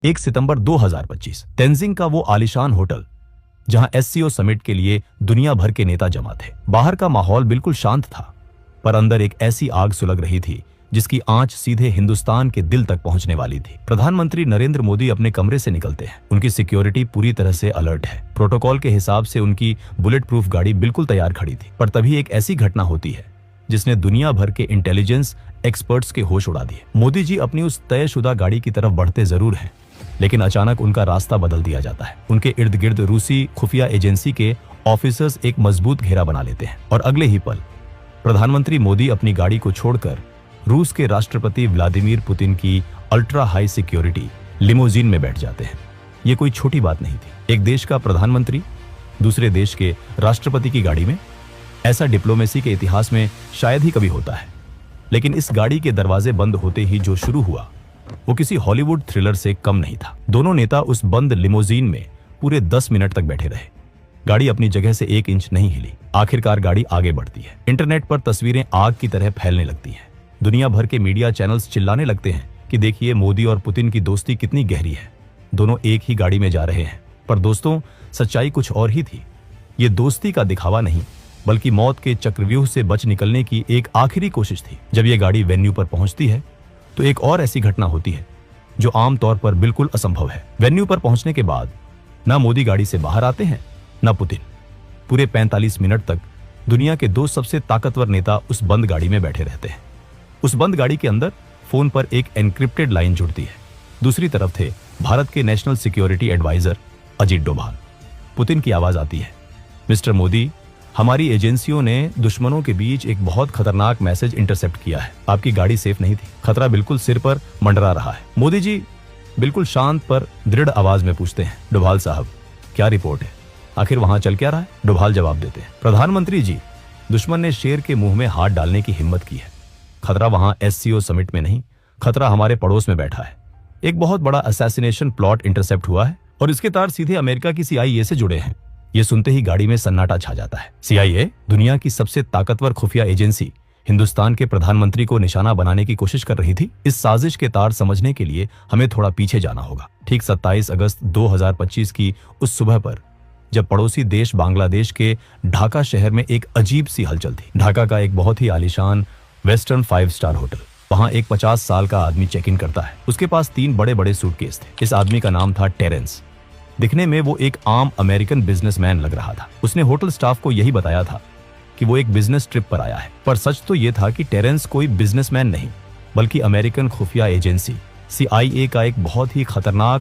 1 सितंबर 2025 तेंजिंग का वो आलीशान होटल जहां एससीओ समिट के लिए दुनिया भर के नेता जमा थे। बाहर का माहौल बिल्कुल शांत था, पर अंदर एक ऐसी आग सुलग रही थी जिसकी आंच सीधे हिंदुस्तान के दिल तक पहुंचने वाली थी। प्रधानमंत्री नरेंद्र मोदी अपने कमरे से निकलते हैं। उनकी सिक्योरिटी पूरी तरह से अलर्ट है। प्रोटोकॉल के हिसाब से उनकी बुलेट प्रूफ गाड़ी बिल्कुल तैयार खड़ी थी। पर तभी एक ऐसी घटना होती है जिसने दुनिया भर के इंटेलिजेंस एक्सपर्ट्स के होश उड़ा दिए। मोदी जी अपनी उस तयशुदा गाड़ी की तरफ बढ़ते जरूर हैं, लेकिन अचानक उनका रास्ता बदल दिया जाता है। उनके इर्द गिर्द रूसी खुफिया एजेंसी के ऑफिसर्स एक मजबूत घेरा बना लेते हैं और अगले ही पल प्रधानमंत्री मोदी अपनी गाड़ी को छोड़कर रूस के राष्ट्रपति व्लादिमीर पुतिन की अल्ट्रा हाई सिक्योरिटी लिमोजीन में बैठ जाते हैं। ये कोई छोटी बात नहीं थी। एक देश का प्रधानमंत्री दूसरे देश के राष्ट्रपति की गाड़ी में, ऐसा डिप्लोमेसी के इतिहास में शायद ही कभी होता है। लेकिन इस गाड़ी के दरवाजे बंद होते ही जो शुरू हुआ वो किसी हॉलीवुड थ्रिलर से कम नहीं था। दोनों नेता उस बंद लिमोजीन में पूरे 10 मिनट तक बैठे रहे। गाड़ी अपनी जगह से 1 इंच नहीं हिली। आखिरकार गाड़ी आगे बढ़ती है। इंटरनेट पर तस्वीरें आग की तरह फैलने लगती हैं। दुनिया भर के मीडिया चैनल्स चिल्लाने लगते हैं कि देखिए मोदी और पुतिन की दोस्ती कितनी गहरी है। दोनों एक ही गाड़ी में जा रहे हैं। पर दोस्तों, सच्चाई कुछ और ही थी। ये दोस्ती का दिखावा नहीं, बल्कि मौत के चक्रव्यूह से बच निकलने की एक आखिरी कोशिश थी। जब ये गाड़ी वेन्यू पर पहुंचती है तो एक और ऐसी घटना होती है जो आमतौर पर बिल्कुल असंभव है। वेन्यू पर पहुंचने के बाद ना मोदी गाड़ी से बाहर आते हैं ना पुतिन। पूरे 45 मिनट तक दुनिया के 2 सबसे ताकतवर नेता उस बंद गाड़ी में बैठे रहते हैं। उस बंद गाड़ी के अंदर फोन पर एक एनक्रिप्टेड लाइन जुड़ती है। दूसरी तरफ थे भारत के national security adviser Ajit Doval. Putin की आवाज आती है, मिस्टर मोदी, हमारी एजेंसियों ने दुश्मनों के बीच एक बहुत खतरनाक मैसेज इंटरसेप्ट किया है। आपकी गाड़ी सेफ नहीं थी। खतरा बिल्कुल सिर पर मंडरा रहा है। मोदी जी बिल्कुल शांत पर दृढ़ आवाज में पूछते हैं, डोभाल साहब, क्या रिपोर्ट है? आखिर वहां चल क्या रहा है? डोभाल जवाब देते हैं, प्रधानमंत्री जी, दुश्मन ने शेर के मुंह में हाथ डालने की हिम्मत की है। खतरा वहां एससीओ समिट में नहीं, खतरा हमारे पड़ोस में बैठा है। एक बहुत बड़ा असैसिनेशन प्लॉट इंटरसेप्ट हुआ है और इसके तार सीधे अमेरिका की CIA से जुड़े हैं। ये सुनते ही गाड़ी में सन्नाटा छा जाता है। CIA, दुनिया की सबसे ताकतवर खुफिया एजेंसी, हिंदुस्तान के प्रधानमंत्री को निशाना बनाने की कोशिश कर रही थी। इस साजिश के तार समझने के लिए हमें थोड़ा पीछे जाना होगा। ठीक 27 अगस्त 2025 की उस सुबह पर, जब पड़ोसी देश बांग्लादेश के ढाका शहर में एक अजीब सी हलचल थी। ढाका का एक बहुत ही आलीशान वेस्टर्न 5 स्टार होटल। वहां एक 50 साल का आदमी चेक इन करता है। उसके पास 3 बड़े बड़े सूटकेस थे। इस आदमी का नाम था टेरेंस। दिखने में वो एक आम अमेरिकन बिजनेसमैन लग रहा था। उसने होटल स्टाफ को यही बताया था कि वो एक बिजनेस ट्रिप पर आया है। पर सच तो ये था कि टेरेंस कोई बिजनेसमैन नहीं, बल्कि अमेरिकन खुफिया एजेंसी CIA का एक बहुत ही खतरनाक